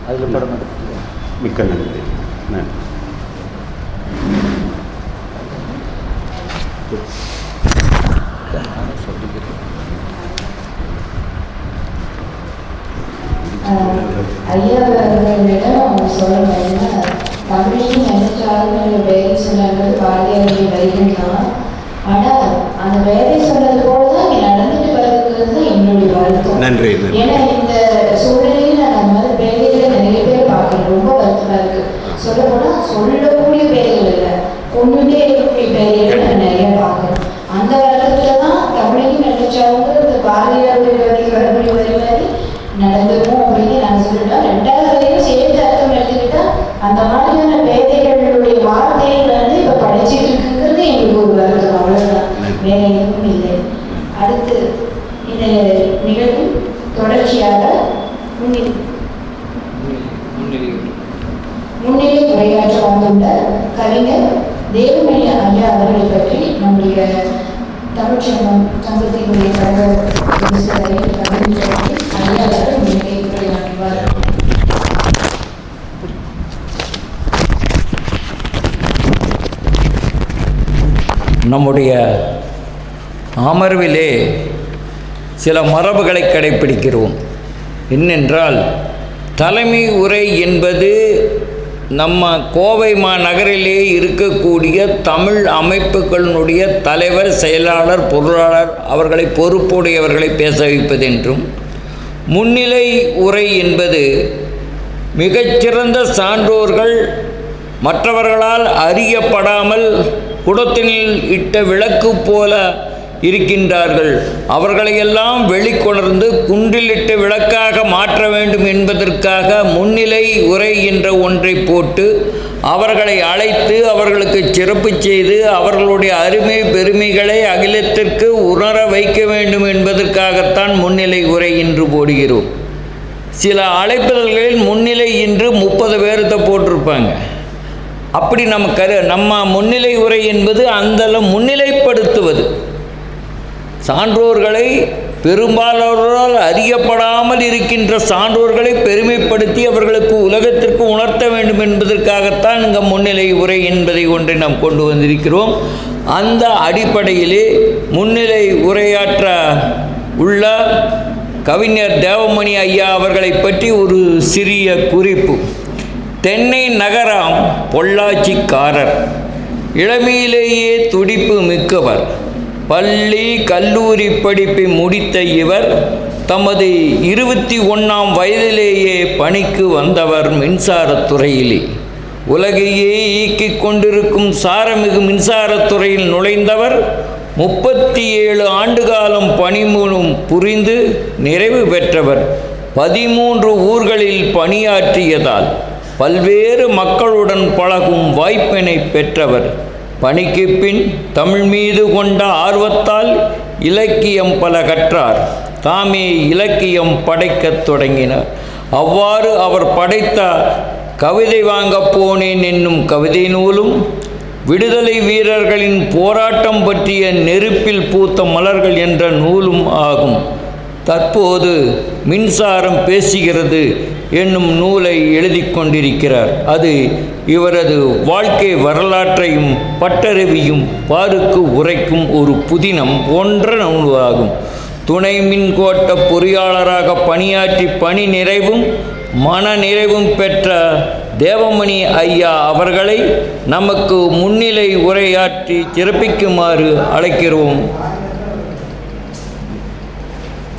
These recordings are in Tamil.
அதில் படம் எடுத்து மிக்க நன்றி. நன்றி. ஐயா அவர்களிடம் அவங்க சொல்லணும்னா தமிழையும் நினைச்சாலும் வேலை சொன்னது பாரதியாருடைய வரிகள் தான். ஆனால் அந்த வேலை சொன்னது போல தான் இங்கே நடந்துட்டு வருகிறது தான் என்னுடைய வருத்தம். நன்றி. ஏன்னா இந்த சூழ்நிலையில் நான் அந்த மாதிரி வேலைகளை நிறைய பேர் பார்க்குறேன். ரொம்ப வருத்தமாக இருக்குது. சொல்ல போனால் சொல்லக்கூடிய வேலைகள் இல்லை, கொண்டுட்டே இருக்கக்கூடிய வேலைகளை நான் நிறைய பார்க்குறேன். அந்த வருத்தத்தில் தான் தமிழையும் நினைச்சாலும் இந்த பாரதியாருடைய வரிகள் வரக்கூடிய வரி மாதிரி நடந்துக்கும் அப்படின்னு நான் சொல்லிட்டேன். ரெண்டாவது வரையும் சேர்த்து அர்த்தம் எடுத்துக்கிட்டா அந்த மாதிரியான வேதைகளுடைய வார்த்தையை வந்து இப்போ படிச்சுட்டு இருக்குங்கிறது எங்களுக்கு ஒரு வருத்தம். அவ்வளோதான், வேற எதுவும் இல்லை. அடுத்து இந்த நிகழ்வு தொடர்ச்சியாக முன்னிலை உரையாற்ற வந்துள்ள கவிஞர் தேவமணி ஐயா அவர்களை பற்றி நம்முடைய தமிழ்ச்சங்கம் சங்கத்தினுடைய தலைவர் ஐயா அவர்கள் முன்னிலை உரையாற்றுவார். நம்முடைய அமர்விலே சில மரபுகளை கடைப்பிடிக்கிறோம். என்னென்றால் தலைமை உரை என்பது நம்ம கோவை மாநகரிலே இருக்கக்கூடிய தமிழ் அமைப்புகளினுடைய தலைவர், செயலாளர், பொருளாளர் அவர்களை பொறுப்புடையவர்களை பேச வைப்பதென்றும், முன்னிலை உரை என்பது மிகச்சிறந்த சான்றோர்கள் மற்றவர்களால் அறியப்படாமல் குடத்தினில் இட்ட விளக்கு போல இருக்கின்றார்கள், அவர்களையெல்லாம் வெளிக்கொணர்ந்து குன்றிலிட்ட விளக்காக மாற்ற வேண்டும் என்பதற்காக முன்னிலை உரை என்ற ஒன்றை போட்டு அவர்களை அழைத்து அவர்களுக்கு சிறப்பு செய்து அவர்களுடைய அருமை பெருமைகளை அகிலத்திற்கு உணர வைக்க வேண்டும் என்பதற்காகத்தான் முன்னிலை உரை என்று போடுகிறோம். சில அழைப்புதல்களில் முன்னிலை என்று 30 பேர்த்த போட்டிருப்பாங்க. அப்படி நம்ம முன்னிலை உரை என்பது அந்தளவு முன்னிலைப்படுத்துவது, சான்றோர்களை பெரும்பாலோரால் அறியப்படாமல் இருக்கின்ற சான்றோர்களை பெருமைப்படுத்தி அவர்களுக்கு உலகத்திற்கு உணர்த்த வேண்டும் என்பதற்காகத்தான் இங்கே முன்னிலை உரை என்பதை ஒன்றை நாம் கொண்டு வந்திருக்கிறோம். அந்த அடிப்படையிலே முன்னிலை உரையாற்ற உள்ள கவிஞர் தேவமணி ஐயா அவர்களை பற்றி ஒரு சிறிய குறிப்பு. தென்னை நகரம் பொள்ளாச்சிக்காரர், இளமையிலேயே துடிப்பு மிக்கவர், பள்ளி கல்லூரி படிப்பை முடித்த இவர் தமது 21ஆம் வயதிலேயே பணிக்கு வந்தவர் மின்சாரத்துறையிலே. உலகையே ஈக்கிக் கொண்டிருக்கும் சாரமிகு மின்சாரத்துறையில் நுழைந்தவர் 37 ஆண்டுகாலம் பணிமூலம் புரிந்து நிறைவு பெற்றவர். 13 ஊர்களில் பணியாற்றியதால் பல்வேறு மக்களுடன் பழகும் வாய்ப்பினை பெற்றவர். பணிக்கு பின் தமிழ் மீது கொண்ட ஆர்வத்தால் இலக்கியம் பல கற்றார். தாமே இலக்கியம் படைக்கத் தொடங்கினார். அவ்வாறு அவர் படைத்த கவிதை வாங்க போனேன் என்னும் கவிதை நூலும், விடுதலை வீரர்களின் போராட்டம் பற்றிய நெருப்பில் பூத்த மலர்கள் என்ற நூலும் ஆகும். தற்போது மின்சாரம் பேசுகிறது என்னும் நூலை எழுதி கொண்டிருக்கிறார். அது இவரது வாழ்க்கை வரலாற்றையும் பட்டறிவையும் பாருக்கு உரைக்கும் ஒரு புதினம் போன்ற நூலாகும். துணை மின்கோட்ட பொறியாளராக பணியாற்றி பணி நிறைவும் மன நிறைவும் பெற்ற தேவமணி ஐயா அவர்களை நமக்கு முன்னிலை உரையாற்றி சிறப்பிக்குமாறு அழைக்கிறோம்.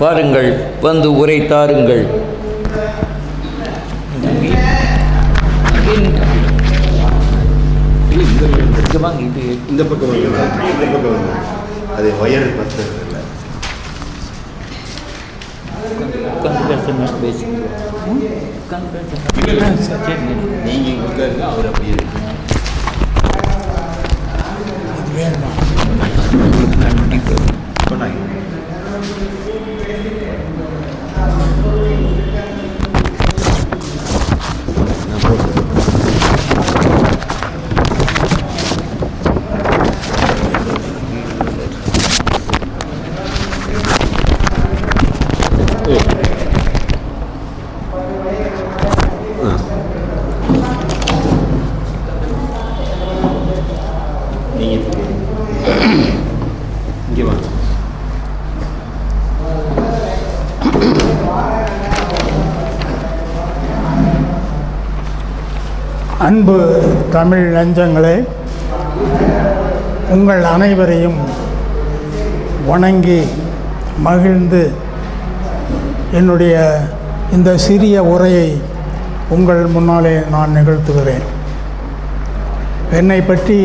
பாருங்கள், வந்து உரை தாருங்கள். இந்த பக்கம் அது ஒயர் பத்தது இல்லை. நீங்கள் உட்காருங்க, அவர் அப்படியே இருக்கு. கண்டிப்பாக அன்பு தமிழ் நெஞ்சங்களே, உங்கள் அனைவரையும் வணங்கி மகிழ்ந்து என்னுடைய இந்த சிறிய உரையை உங்கள் முன்னாலே நான் நிகழ்த்துகிறேன். என்னை பற்றி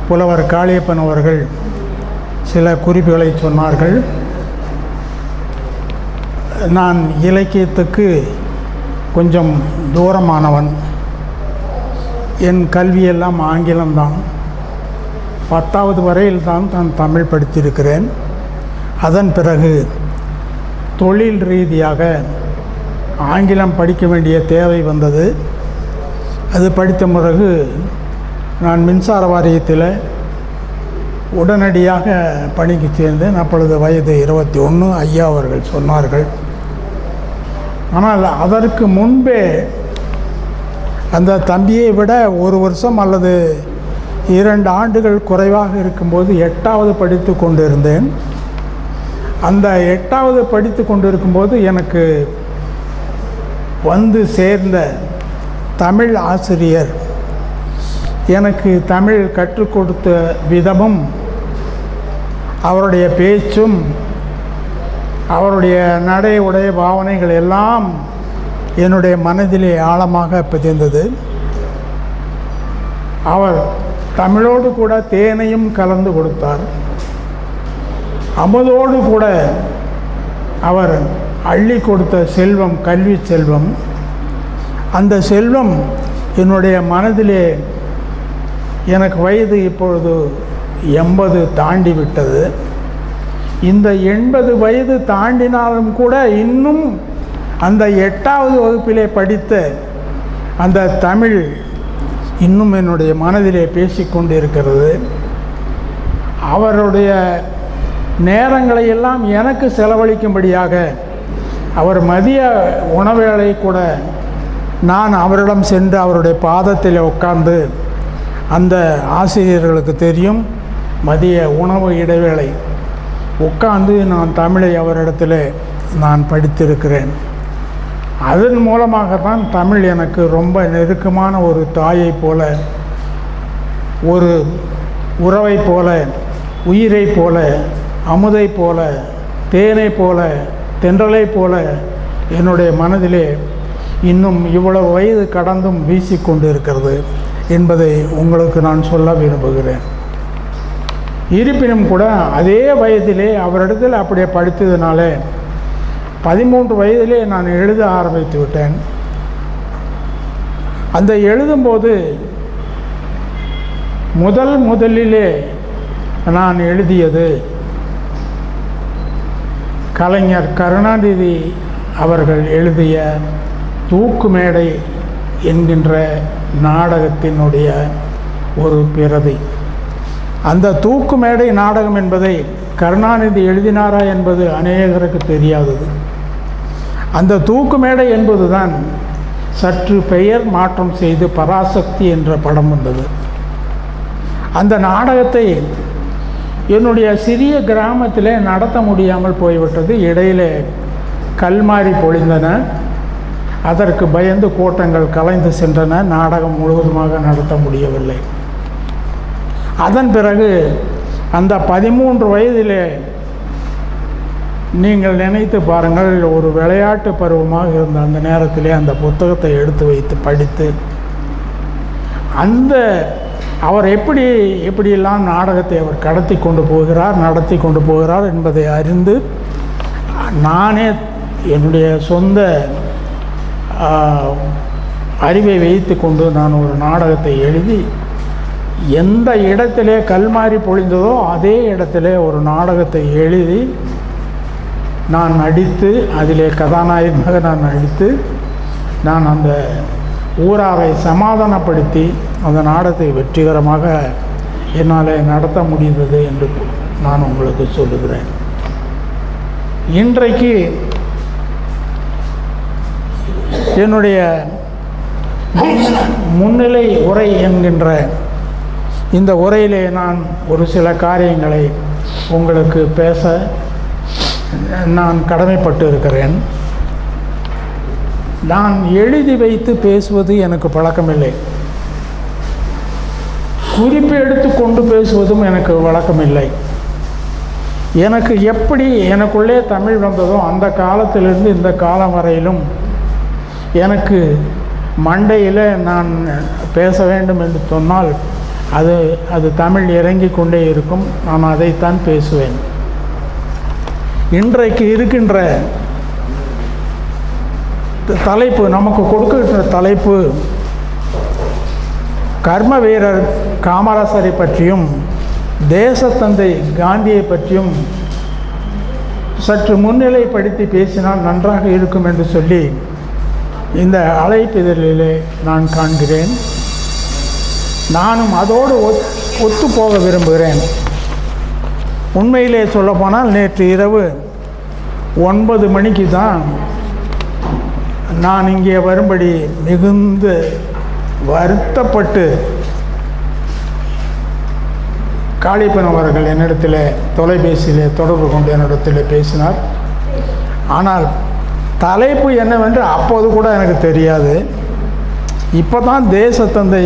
புலவர் காளியப்பன் அவர்கள் சில குறிப்புகளை சொன்னார்கள். நான் இலக்கியத்துக்கு கொஞ்சம் தூரமானவன். என் கல்வியெல்லாம் ஆங்கிலம்தான். 10வது வரையில் தான் நான் தமிழ் படித்திருக்கிறேன். அதன் பிறகு தொழில் ரீதியாக ஆங்கிலம் படிக்க வேண்டிய தேவை வந்தது. அது படித்த பிறகு நான் மின்சார வாரியத்தில் உடனடியாக பணிக்கு சேர்ந்தேன். அப்பொழுது வயது 21. ஐயா அவர்கள் சொன்னார்கள். ஆனால் அதற்கு முன்பே அந்த தம்பியை விட 1 வருஷம் அல்லது 2 ஆண்டுகள் குறைவாக இருக்கும்போது 8வது படித்து கொண்டிருந்தேன். அந்த 8வது படித்து கொண்டிருக்கும்போது எனக்கு வந்து சேர்ந்த தமிழ் ஆசிரியர் எனக்கு தமிழ் கற்றுக் கொடுத்த விதமும் அவருடைய பேச்சும் அவருடைய நடை உடைய பாவனைகள் எல்லாம் என்னுடைய மனதிலே ஆழமாக பதிந்தது. அவர் தமிழோடு கூட தேனையும் கலந்து கொடுத்தார். அமுதோடு கூட அவர் அள்ளி கொடுத்த செல்வம் கல்வி செல்வம். அந்த செல்வம் என்னுடைய மனதிலே, எனக்கு வயது இப்பொழுது 80 தாண்டி விட்டது. இந்த 80 வயது தாண்டினாலும் கூட இன்னும் அந்த 8வது வகுப்பிலே படித்த அந்த தமிழ் இன்னும் என்னுடைய மனதிலே பேசிக்கொண்டு இருக்கிறது. அவருடைய நேரங்களை எல்லாம் எனக்கு செலவழிக்கும்படியாக அவர் மதிய உணவேளை கூட நான் அவரிடம் சென்று அவருடைய பாதத்தில் உட்கார்ந்து, அந்த ஆசிரியர்களுக்கு தெரியும், மதிய உணவு இடைவேளை உட்கார்ந்து நான் தமிழை அவரிடத்தில் நான் படித்திருக்கிறேன். அதன் மூலமாகத்தான் தமிழ் எனக்கு ரொம்ப நெருக்கமான ஒரு தாயை போல, ஒரு உறவை போல, உயிரை போல, அமுதை போல, தேனை போல, தென்றலை போல என்னுடைய மனதிலே இன்னும் இவ்வளவு வயது கடந்தும் வீசிக்கொண்டு இருக்கிறது என்பதை உங்களுக்கு நான் சொல்ல விரும்புகிறேன். இருப்பினும் கூட அதே வயதிலே அவரிடத்தில் அப்படியே படித்ததுனால 13 வயதிலே நான் எழுத ஆரம்பித்து விட்டேன். அந்த எழுதும்போது முதலிலே நான் எழுதியது கலைஞர் கருணாநிதி அவர்கள் எழுதிய தூக்குமேடை என்கின்ற நாடகத்தினுடைய ஒரு பிரதி. அந்த தூக்குமேடை நாடகம் என்பதை கருணாநிதி எழுதினாரா என்பது அநேகருக்கு தெரியாதது. அந்த தூக்குமேடை என்பது தான் சற்று பெயர் மாற்றம் செய்து பராசக்தி என்ற படம் வந்தது. அந்த நாடகத்தை என்னுடைய சிறிய கிராமத்திலே நடத்த முடியாமல் போய்விட்டது. இடையிலே கல்மாரி பொழிந்தன. அதற்கு பயந்து கூட்டங்கள் கலைந்து சென்றன. நாடகம் முழுவதுமாக நடத்த முடியவில்லை. அதன் பிறகு அந்த 13 வயதிலே நீங்கள் நினைத்து பாருங்கள், ஒரு விளையாட்டு பருவமாக இருந்த அந்த நேரத்திலே அந்த புத்தகத்தை எடுத்து வைத்து படித்து, அந்த அவர் எப்படியெல்லாம் நாடகத்தை அவர் நடத்தி கொண்டு போகிறார் என்பதை அறிந்து, நானே என்னுடைய சொந்த அறிவை வைத்து கொண்டு நான் ஒரு நாடகத்தை எழுதி, எந்த இடத்திலே கல்மாரி பொழிந்ததோ அதே இடத்திலே ஒரு நாடகத்தை எழுதி நான் நடித்து, அதிலே கதாநாயகனாக நான் நடித்து, நான் அந்த ஊராரை சமாதானப்படுத்தி அந்த நாடகத்தை வெற்றிகரமாக என்னால் நடத்த முடிந்தது என்று நான் உங்களுக்கு சொல்லுகிறேன். இன்றைக்கு என்னுடைய முன்னிலை உரை என்கின்ற இந்த உரையிலே நான் ஒரு சில காரியங்களை உங்களுக்கு பேச நான் கடமைப்பட்டு இருக்கிறேன். நான் எழுதி வைத்து பேசுவது எனக்கு பழக்கமில்லை. குறிப்பு எடுத்து கொண்டு பேசுவதும் எனக்கு வழக்கமில்லை. எனக்கு எப்படி எனக்குள்ளே தமிழ் வந்ததோ அந்த காலத்திலிருந்து இந்த காலம் வரையிலும் எனக்கு மண்டையில் நான் பேச வேண்டும் என்று சொன்னால் அது தமிழ் இறங்கி கொண்டே இருக்கும். நான் அதைத்தான் பேசுவேன். இன்றைக்கு இருக்கின்ற தலைப்பு, நமக்கு கொடுக்கின்ற தலைப்பு கர்ம வீரர் காமராசரை பற்றியும் தேசத்தந்தை காந்தியை பற்றியும் சற்று முன்னிலைப்படுத்தி பேசினால் நன்றாக இருக்கும் என்று சொல்லி இந்த அழைப்பிதழிலே நான் காண்கிறேன். நானும் அதோடு ஒத்து போக விரும்புகிறேன். உண்மையிலே சொல்லப்போனால் நேற்று இரவு 9 மணிக்கு தான் நான் இங்கே வரும்படி மிகுந்த வருத்தப்பட்டு காளிப்பன் அவர்கள் என்னிடத்தில் தொலைபேசியிலே தொடர்பு கொண்டு என்னிடத்தில் பேசினார். ஆனால் தலைப்பு என்னவென்று அப்போது கூட எனக்கு தெரியாது. இப்போ தான் தேசத்தந்தை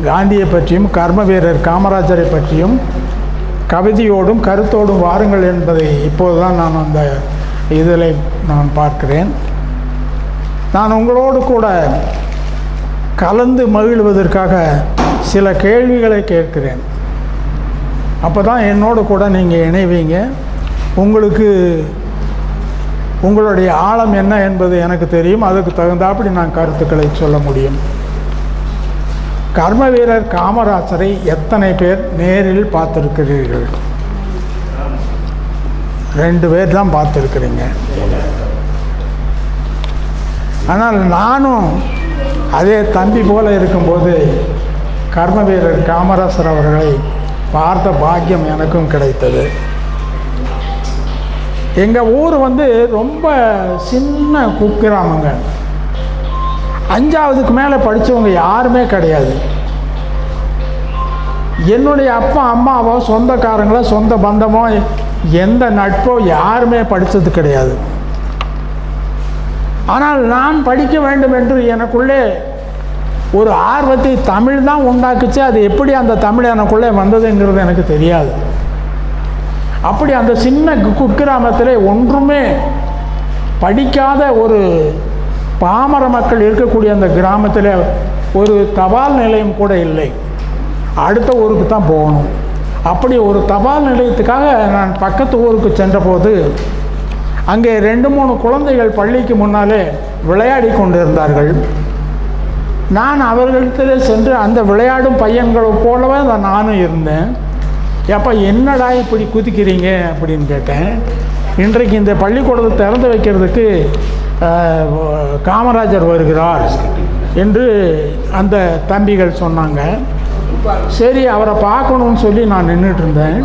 காந்தியை பற்றியும் கர்ம வீரர் காமராஜரை பற்றியும் கவிதையோடும் கருத்தோடும் வாருங்கள் என்பதை இப்போது தான் நான் அந்த இதில் நான் பார்க்கிறேன். நான் உங்களோடு கூட கலந்து மகிழ்வதற்காக சில கேள்விகளை கேட்கிறேன். அப்போ தான் என்னோடு கூட நீங்கள் இணைவீங்க. உங்களுக்கு உங்களுடைய ஆழம் என்ன என்பது எனக்கு தெரியும். அதுக்கு தகுந்தாப்படி நான் கருத்துக்களை சொல்ல முடியும். கர்ம வீரர் காமராஜரை எத்தனை பேர் நேரில் பார்த்துருக்கிறீர்கள்? 2 பேர் தான் பார்த்துருக்குறீங்க. ஆனால் நானும் அதே தம்பி போல இருக்கும்போது கர்ம வீரர் காமராசர் அவர்களை பார்த்த பாக்கியம் எனக்கும் கிடைத்தது. எங்கள் ஊர் ரொம்ப சின்ன குக்கிராமங்க. 5ஆவதுக்கு மேலே படித்தவங்க யாருமே கிடையாது. என்னுடைய அப்பா அம்மாவோ சொந்தக்காரங்களோ சொந்த பந்தமோ எந்த நட்போ யாருமே படித்தது கிடையாது. ஆனால் நான் படிக்க வேண்டும் என்று எனக்குள்ளே ஒரு ஆர்வத்தை தமிழ் தான் உண்டாக்குச்சு. அது எப்படி அந்த தமிழ் எனக்குள்ளே வந்ததுங்கிறது எனக்கு தெரியாது. அப்படி அந்த சின்ன குக்கிராமத்தில் ஒன்றுமே படிக்காத ஒரு பாமர மக்கள் இருக்கக்கூடிய அந்த கிராமத்தில் ஒரு தபால் நிலையம் கூட இல்லை. அடுத்த ஊருக்கு தான் போகணும். அப்படி ஒரு தபால் நிலையத்துக்காக நான் பக்கத்து ஊருக்கு சென்றபோது அங்கே 2-3 குழந்தைகள் பள்ளிக்கு முன்னாலே விளையாடி கொண்டிருந்தார்கள். நான் அவர்களிடத்தில் சென்று அந்த விளையாடும் பையன்களை போலவே நானும் இருந்தேன். எப்போ என்னடா இப்படி குதிக்கிறீங்க அப்படின்னு கேட்டேன். இன்றைக்கு இந்த பள்ளிக்கூடத்தை திறந்து வைக்கிறதுக்கு காமராஜர் வருகிறார் என்று அந்த தம்பிகள் சொன்னாங்க. சரி, அவரை பார்க்கணுன்னு சொல்லி நான் நின்றுட்டு இருந்தேன்.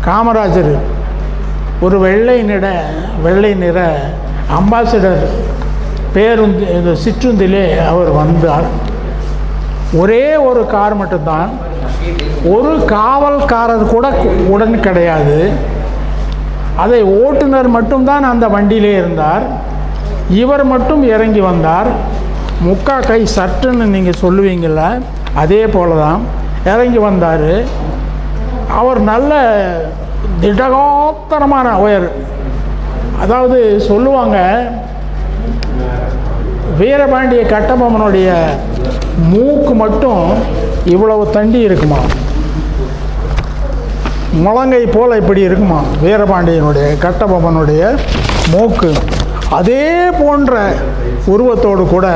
காமராஜர் ஒரு வெள்ளை நிற அம்பாசிடர் பேருந்து இந்த சிற்றுந்திலே அவர் வந்தார். ஒரே ஒரு கார் மட்டும்தான். ஒரு காவல்காரர் கூட உடன் கிடையாது. அதை ஓட்டுநர் மட்டும்தான் அந்த வண்டியிலே இருந்தார். இவர் மட்டும் இறங்கி வந்தார். முக்கா கை சட்டுன்னு நீங்கள் சொல்லுவீங்கள, அதே போல தான் இறங்கி வந்தார். அவர் நல்ல திடகாத்திரமான உயர். அதாவது சொல்லுவாங்க, வீரபாண்டிய கட்டபொம்மனுடைய மூக்கு மட்டும் இவ்வளவு தண்டி இருக்குமா, முழங்கை போல் இப்படி இருக்குமா வீரபாண்டியனுடைய கட்டபொம்மனுடைய மூக்கு. அதே போன்ற உருவத்தோடு கூட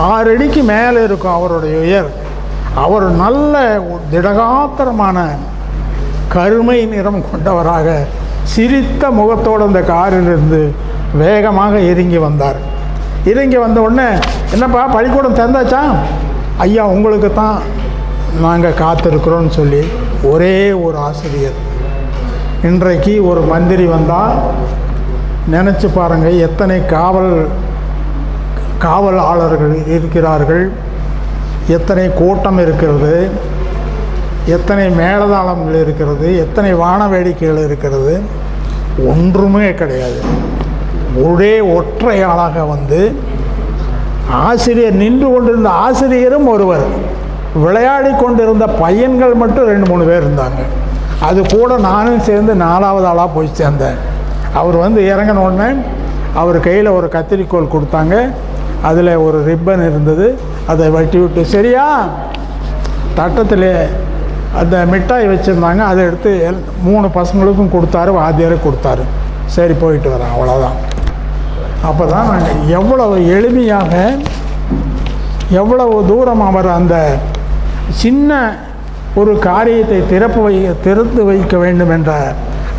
6 அடிக்கு மேலே இருக்கும் அவருடைய உயர். அவர் நல்ல திடகாத்திரமான கருமை நிறம் கொண்டவராக சிரித்த முகத்தோடு அந்த காரிலிருந்து வேகமாக இறங்கி வந்தார். இறங்கி வந்த உடனே, என்னப்பா பள்ளிக்கூடம் திறந்தாச்சா? ஐயா, உங்களுக்கு தான் நாங்கள் காத்திருக்கிறோன்னு சொல்லி ஒரே ஒரு ஆசிரியர். இன்றைக்கு ஒரு மந்திரி வந்தால் நினச்சி பாருங்கள், எத்தனை காவலாளர்கள் இருக்கிறார்கள், எத்தனை கூட்டம் இருக்கிறது, எத்தனை மேலதாளங்கள் இருக்கிறது, எத்தனை வான வேடிக்கைகள் இருக்கிறது. ஒன்றுமே கிடையாது. ஒற்றை ஆளாக வந்து ஆசிரியர் நின்று கொண்டிருந்த ஆசிரியரும் ஒருவர், விளையாடி கொண்டிருந்த பையன்கள் மட்டும் 2-3 பேர் இருந்தாங்க. அது கூட நானும் சேர்ந்து 4வது ஆளாக போய் சேர்ந்தேன். அவர் வந்து இறங்கின உடனே அவர் கையில் ஒரு கத்திரிக்கோல் கொடுத்தாங்க. அதில் ஒரு ரிப்பன் இருந்தது, அதை வெட்டி விட்டு, சரியா தட்டத்தில் அந்த மிட்டாய் வச்சுருந்தாங்க, அதை எடுத்து 3 பசங்களுக்கும் கொடுத்தாரு, வாத்தியாரே கொடுத்தாரு. சரி போயிட்டு வரேன், அவ்வளோதான். அப்போ தான் நாங்கள் எவ்வளவு எளிமையாக, எவ்வளவு தூரம் அவர் அந்த சின்ன ஒரு காரியத்தை திறந்து வைக்க வேண்டும் என்ற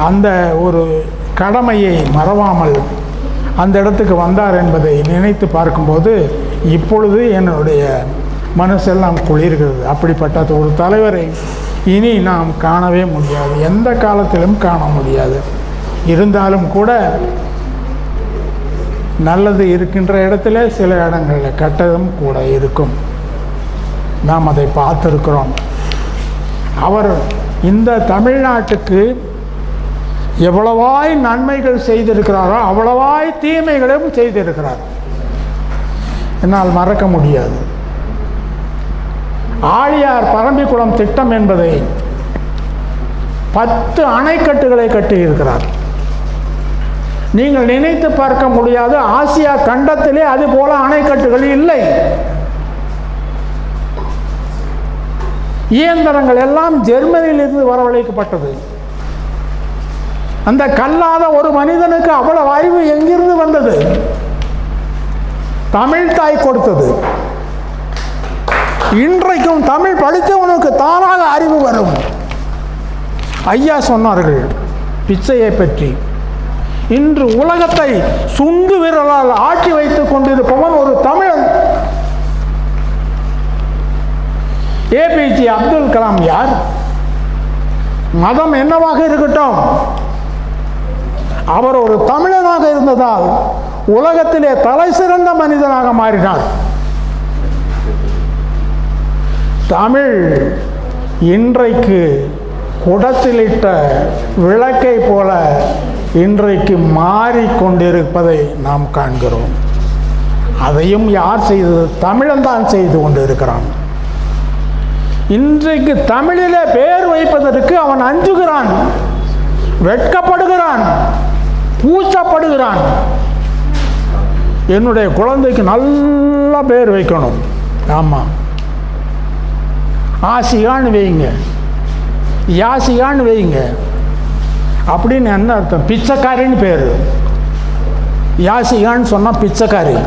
அந்த ஒரு கடமையை மறவாமல் அந்த இடத்துக்கு வந்தார் என்பதை நினைத்து பார்க்கும்போது இப்பொழுது என்னுடைய மனசெல்லாம் குளிர்கிறது. அப்படிப்பட்ட ஒரு தலைவரை இனி நாம் காணவே முடியாது, எந்த காலத்திலும் காண முடியாது. இருந்தாலும் கூட நல்லது இருக்கின்ற இடத்துல சில இடங்களில் கெட்டதும் கூட இருக்கும். நாம் அதை பார்த்துருக்கிறோம். அவர் இந்த தமிழ்நாட்டுக்கு எவ்வளவாய் நன்மைகள் செய்திருக்கிறாரோ அவ்வளவாய் தீமைகளும் செய்திருக்கிறார். என்னால் மறக்க முடியாது. ஆழியார் பரம்பிக்குளம் திட்டம் என்பதை 10 அணைக்கட்டுகளை கட்டியிருக்கிறார். நீங்கள் நினைத்து பார்க்க முடியாது, ஆசியா கண்டத்திலே அது போல அணைக்கட்டுகள் இல்லை. இயந்திரங்கள் எல்லாம் ஜெர்மனியிலிருந்து வரவழைக்கப்பட்டது. அந்த கல்லாத ஒரு மனிதனுக்கு அவ்வளவு அறிவு எங்கிருந்து வந்தது? தமிழ் தாய் கொடுத்தது. இன்றைக்கும் தமிழ் படித்தவனுக்கு தானாக அறிவு வரும். ஐயா சொன்னார்கள் பிச்சையை பற்றி. இன்று உலகத்தை சுண்டு விரலால் ஆட்டி வைத்துக் கொண்டிருப்பவன் ஒரு தமிழன். ஏபிஜே அப்துல் கலாம் யார்? மதம் என்னவாக இருக்கட்டும், அவர் ஒரு தமிழனாக இருந்ததால் உலகத்திலே தலை சிறந்த மனிதனாக மாறினார். தமிழ் இன்றைக்கு குடத்திலிட்ட விளக்கை போல இன்றைக்கு மாறிக்கொண்டிருப்பதை நாம் காண்கிறோம். அதையும் யார் செய்தது? தமிழன் தான் செய்து கொண்டிருக்கிறான். இன்றைக்கு தமிழிலே பெயர் வைப்பதற்கு அவன் அஞ்சுகிறான், வெட்கப்படுகிறான், பூச்சப்படுகிறான். என்னுடைய குழந்தைக்கு நல்ல பேர் வைக்கணும், ஆமாம் ஆசிகான்னு வைங்க, யாசிகான்னு வைங்க. அப்படின்னு என்ன அர்த்தம்? பிச்சைக்காரின்னு பேர். யாசிகான்னு சொன்னால் பிச்சைக்காரி.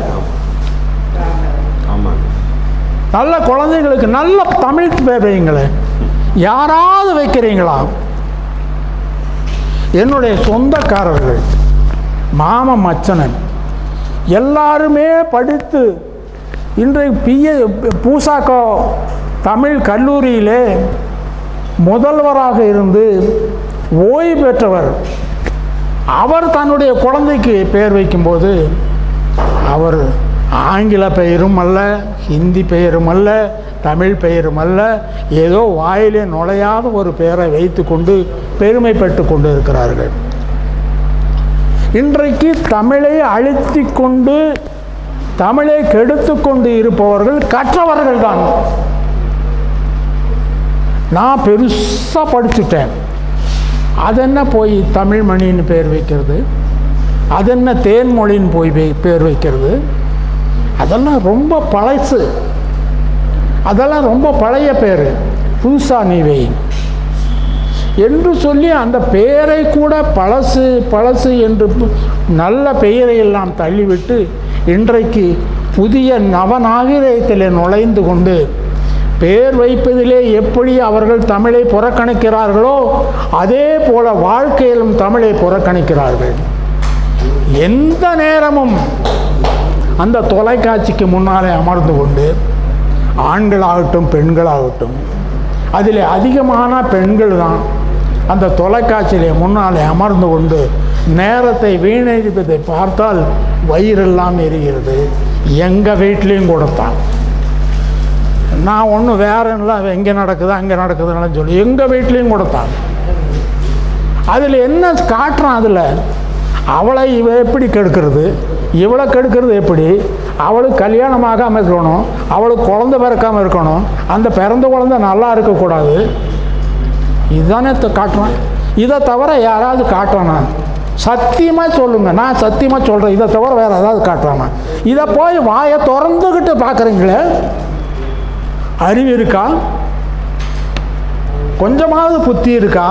நல்ல குழந்தைங்களுக்கு நல்ல தமிழ் பேர் வைங்களேன். யாராவது வைக்கிறீங்களா? என்னுடைய சொந்தக்காரர்கள் மாமன் மச்சனன் எல்லாருமே படித்து இன்றைக்கு பூசாக்கோ தமிழ் கல்லூரியிலே முதல்வராக இருந்து ஓய்வு பெற்றவர். அவர் தன்னுடைய குழந்தைக்கு பெயர் வைக்கும்போது அவர் ஆங்கில பெயரும் அல்ல, ஹிந்தி பெயரும் அல்ல, தமிழ் பெயரும் அல்ல, ஏதோ வாயிலே நுழையாத ஒரு பெயரை வைத்து கொண்டு பெருமைப்பட்டு கொண்டு இருக்கிறார்கள். இன்றைக்கு தமிழை அழித்து கொண்டு தமிழை கெடுத்து கொண்டு இருப்பவர்கள் கற்றவர்கள் தான். நான் பெருசாக படிச்சுட்டேன், அதென்ன போய் தமிழ் மணின்னு பேர் வைக்கிறது, அதென்ன தேன்மொழின்னு போய் பேர் வைக்கிறது, அதெல்லாம் ரொம்ப பழசு, அதெல்லாம் ரொம்ப பழைய பேர், புதுசாக நீ வை என்று சொல்லி அந்த பெயரை கூட பழசு பழசு என்று நல்ல பெயரை எல்லாம் தள்ளிவிட்டு இன்றைக்கு புதிய நவநாகரிகத்திலே நுழைந்து கொண்டு பெயர் வைப்பதிலே எப்படி அவர்கள் தமிழை புறக்கணிக்கிறார்களோ அதே போல வாழ்க்கையிலும் தமிழை புறக்கணிக்கிறார்கள். எந்த நேரமும் அந்த தொலைக்காட்சிக்கு முன்னாலே அமர்ந்து கொண்டு ஆண்களாகட்டும் பெண்களாகட்டும், அதில் அதிகமான பெண்கள் தான் அந்த தொலைக்காட்சியிலே முன்னாலே அமர்ந்து கொண்டு நேரத்தை வீணடிப்பதை பார்த்தால் வயிறெல்லாம் எரிகிறது. எங்கள் வீட்லேயும் கொடுத்தான். நான் ஒன்றும் வேறெல்லாம் எங்கே நடக்குது அங்கே நடக்குதுன்னு சொல்லி எங்கள் வீட்லேயும் கொடுத்தான். அதில் என்ன காட்டுறான்? அதில் அவளை இவ எப்படி கெடுக்கிறது, இவளை கெடுக்கிறது எப்படி, அவளுக்கு கல்யாணமாகாமல் இருக்கணும், அவளுக்கு குழந்தை பிறக்காமல் இருக்கணும், அந்த பிறந்த குழந்தை நல்லா இருக்கக்கூடாது. இதுதானே காட்டுறான். இதை தவிர யாராவது காட்டுறானா? சத்தியமாக சொல்லுங்கள், நான் சத்தியமாக சொல்கிறேன், இதை தவிர வேறு ஏதாவது காட்டுறானா? இதை போய் வாயை திறந்துக்கிட்டு பார்க்குறீங்களே, அறிவு இருக்கா? கொஞ்சமாவது புத்தி இருக்கா?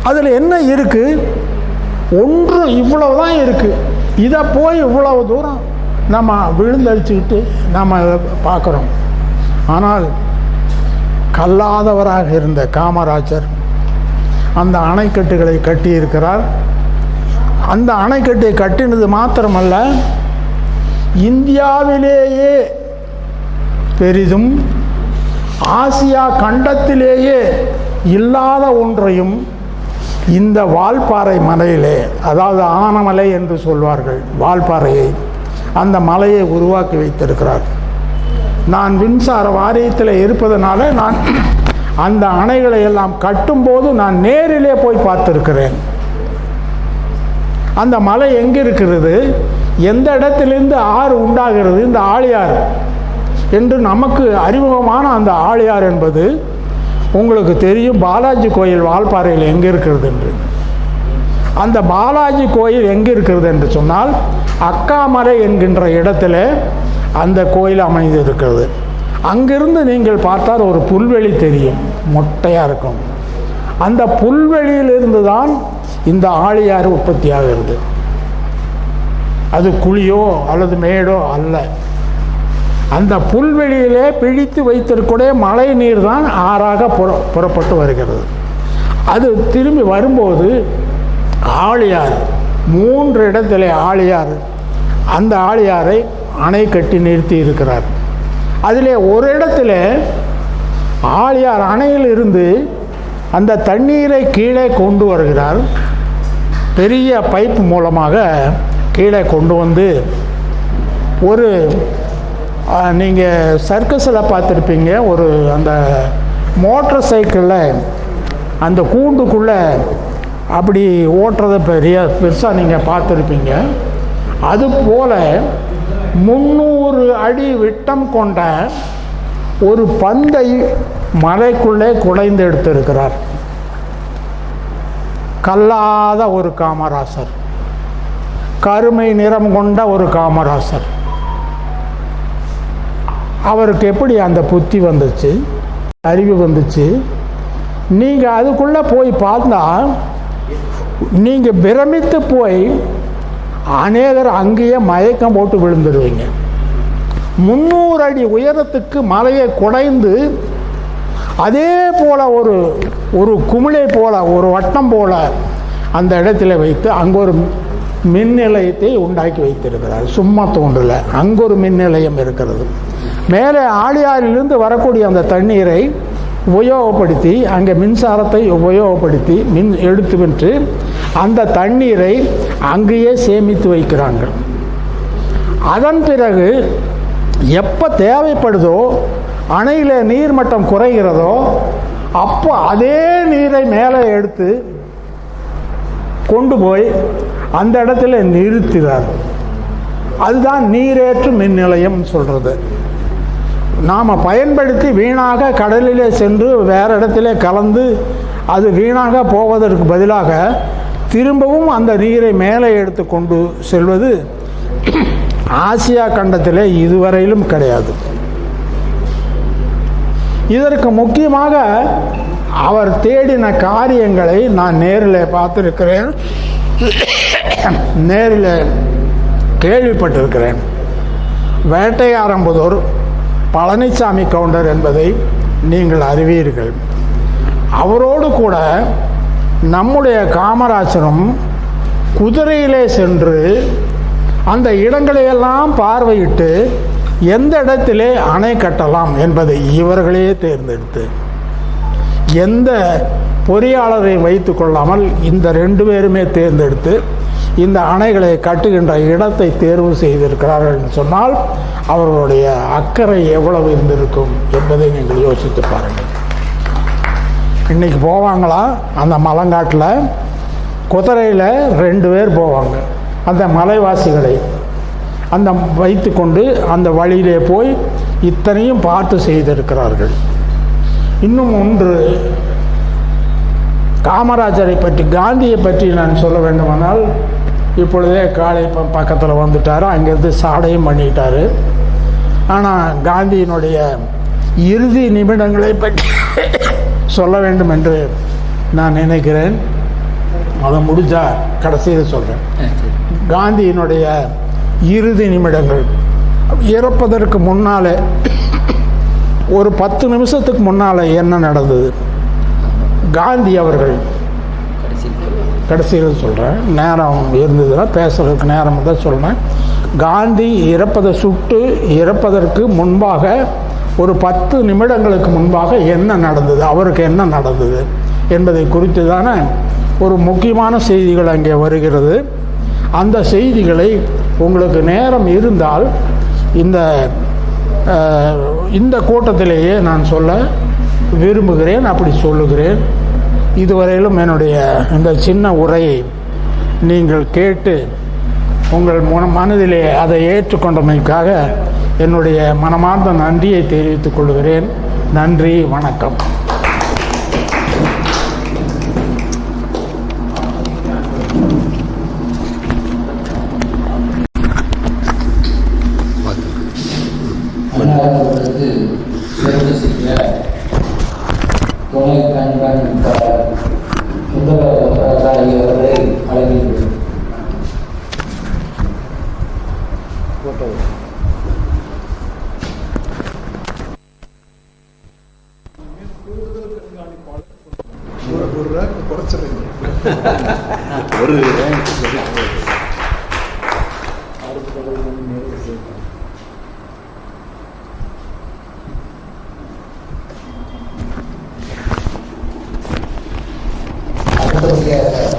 அதில் என்ன இருக்குது? ஒன்று இவ்வளவு தான் இருக்குது. இதை போய் இவ்வளவு தூரம் நம்ம விழுந்தடிச்சுக்கிட்டு நம்ம பார்க்குறோம். ஆனால் கல்லாதவராக இருந்த காமராஜர் அந்த அணைக்கட்டுகளை கட்டியிருக்கிறார். அந்த அணைக்கட்டை கட்டினது மாத்திரமல்ல, இந்தியாவிலேயே பெரிதும் ஆசியா கண்டத்திலேயே இல்லாத ஒன்றையும் இந்த வால்பாறை மலையிலே, அதாவது ஆனமலை என்று சொல்வார்கள் வால்பாறையை, அந்த மலையை உருவாக்கி வைத்திருக்கிறார். நான் மின்சார வாரியத்தில் இருப்பதனால நான் அந்த அணைகளை எல்லாம் கட்டும்போது நான் நேரிலே போய் பார்த்திருக்கிறேன். அந்த மலை எங்கே இருக்கிறது, எந்த இடத்திலிருந்து ஆறு உண்டாகிறது, இந்த ஆழியார் என்று நமக்கு அறிமுகமான அந்த ஆழியார் என்பது உங்களுக்கு தெரியும். பாலாஜி கோயில் வால்பாறையில் எங்கே இருக்கிறது என்று. அந்த பாலாஜி கோயில் எங்கே இருக்கிறது என்று சொன்னால், அக்காமலை என்கின்ற இடத்துல அந்த கோயில் அமைந்திருக்கிறது. அங்கிருந்து நீங்கள் பார்த்தால் ஒரு புல்வெளி தெரியும், மொட்டையாக இருக்கும். அந்த புல்வெளியிலிருந்து தான் இந்த ஆழியாறு உற்பத்தி ஆகிறது. அது குழியோ அல்லது மேடோ அல்ல. அந்த புல்வெளியிலே பிடித்து வைத்திருக்கூடிய மழை நீர் தான் ஆறாக புறப்பட்டு வருகிறது. அது திரும்பி வரும்போது ஆழியார் 3 இடத்துல ஆழியார், அந்த ஆழியாரை அணை கட்டி நிறுத்தி இருக்கிறார். அதிலே ஒரு இடத்துல ஆழியார் அணையில் இருந்து அந்த தண்ணீரை கீழே கொண்டு வருகிறார். பெரிய பைப் மூலமாக கீழே கொண்டு வந்து, ஒரு நீங்கள் சர்க்கஸில் பார்த்துருப்பீங்க, ஒரு அந்த மோட்டர் சைக்கிளில் அந்த கூண்டுக்குள்ளே அப்படி ஓட்டுறதை பெருசாக நீங்கள் பார்த்துருப்பீங்க. அதுபோல் 300 அடி விட்டம் கொண்ட ஒரு பந்தை மலைக்குள்ளே குடைந்து எடுத்திருக்கிறார். கல்லாத ஒரு காமராசர், கருமை நிறம் கொண்ட ஒரு காமராசர். அவருக்கு எப்படி அந்த புத்தி வந்துச்சு, அறிவு வந்துச்சு? நீங்கள் அதுக்குள்ளே போய் பார்த்தா நீங்கள் பிரமித்து போய் அநேகர் அங்கேயே மயக்கம் போட்டு விழுந்துடுவீங்க. 300 அடி உயரத்துக்கு மலையை குடைந்து அதே போல் ஒரு குமிழை போல், ஒரு வட்டம் போல் அந்த இடத்துல வைத்து அங்கே ஒரு மின் நிலையத்தை உண்டாக்கி வைத்திருக்கிறார். சும்மா தோன்றல, அங்கே ஒரு மின் நிலையம் இருக்கிறது. மேலே ஆழியாரிலிருந்து வரக்கூடிய அந்த தண்ணீரை உபயோகப்படுத்தி, அங்கே மின்சாரத்தை உபயோகப்படுத்தி எடுத்து விட்டு அந்த தண்ணீரை அங்கேயே சேமித்து வைக்கிறாங்க. அதன் பிறகு எப்போ தேவைப்படுதோ, அணையில் நீர்மட்டம் குறைகிறதோ, அப்போ அதே நீரை மேலே எடுத்து கொண்டு போய் அந்த இடத்துல நிறுத்துகிறார். அதுதான் நீரேற்று மின் நிலையம் சொல்கிறது. நாம் பயன்படுத்தி வீணாக கடலிலே சென்று வேறு இடத்துல கலந்து அது வீணாக போவதற்கு பதிலாக திரும்பவும் அந்த நீரை மேலே எடுத்து கொண்டு செல்வது ஆசியா கண்டத்தில் இதுவரையிலும் கிடையாது. இதற்கு முக்கியமாக அவர் தேடின காரியங்களை நான் நேரில் பார்த்துருக்கிறேன், நேரில் கேள்விப்பட்டிருக்கிறேன். வேட்டையாரம்புதூர் பழனிசாமி கவுண்டர் என்பதை நீங்கள் அறிவீர்கள். அவரோடு கூட நம்முடைய காமராஜரும் குதிரையிலே சென்று அந்த இடங்களையெல்லாம் பார்வையிட்டு எந்த இடத்திலே அணை கட்டலாம் என்பதை இவர்களே தேர்ந்தெடுத்து, எந்த பொறியாளரை வைத்து கொள்ளாமல் இந்த 2 பேருமே தேர்ந்தெடுத்து இந்த அணைகளை கட்டுகின்ற இடத்தை தேர்வு செய்திருக்கிறார்கள் என்று சொன்னால் அவர்களுடைய அக்கறை எவ்வளவு இருந்திருக்கும் என்பதை நீங்கள் யோசித்து பாருங்கள். இன்றைக்கி போவாங்களா அந்த மலங்காட்டில் குதிரையில் 2 பேர் போவாங்க. அந்த மலைவாசிகளை அந்த வைத்து கொண்டு அந்த வழியிலே போய் இத்தனையும் பார்த்து செய்திருக்கிறார்கள். இன்னும் ஒன்று, காமராஜரை பற்றி, காந்தியை பற்றி நான் சொல்ல வேண்டுமானால், இப்பொழுதே காலை பக்கத்தில் வந்துட்டார், அங்கேருந்து சாடையும் பண்ணிட்டார். ஆனால் காந்தியினுடைய இறுதி நிமிடங்களை பற்றி சொல்ல வேண்டும் என்று நான் நினைக்கிறேன். அதை முடிஞ்சால் கடைசியில் சொல்கிறேன். காந்தியினுடைய இறுதி நிமிடங்கள், இறப்பதற்கு முன்னாலே ஒரு 10 நிமிஷத்துக்கு முன்னால் என்ன நடந்தது? காந்தி அவர்கள், கடைசியில் சொல்கிறேன், நேரம் இருந்ததுன்னா பேசுறதுக்கு நேரம் தான் சொல்கிறேன். காந்தி இறப்பதற்கு முன்பாக ஒரு 10 நிமிடங்களுக்கு முன்பாக என்ன நடந்தது, அவருக்கு என்ன நடந்தது என்பதை குறித்து தான ஒரு முக்கியமான செய்திகள் அங்கே வருகிறது. அந்த செய்திகளை உங்களுக்கு நேரம் இருந்தால் இந்த கூட்டத்திலேயே நான் சொல்ல விரும்புகிறேன், அப்படி சொல்லுகிறேன். இதுவரையிலும் என்னுடைய இந்த சின்ன உரையை நீங்கள் கேட்டு உங்கள் மனதிலே அதை ஏற்றுக்கொண்டமைக்காக என்னுடைய மனமார்ந்த நன்றியை தெரிவித்துக் கொள்கிறேன். நன்றி, வணக்கம். அவர்களுக்கு சிறப்பு செய்ய துணை கண்காணிப்பாளர் சுந்தரராஜாரி அவர்களை அழைக்கின்றனர். ஒரு அடுத்தபடியாக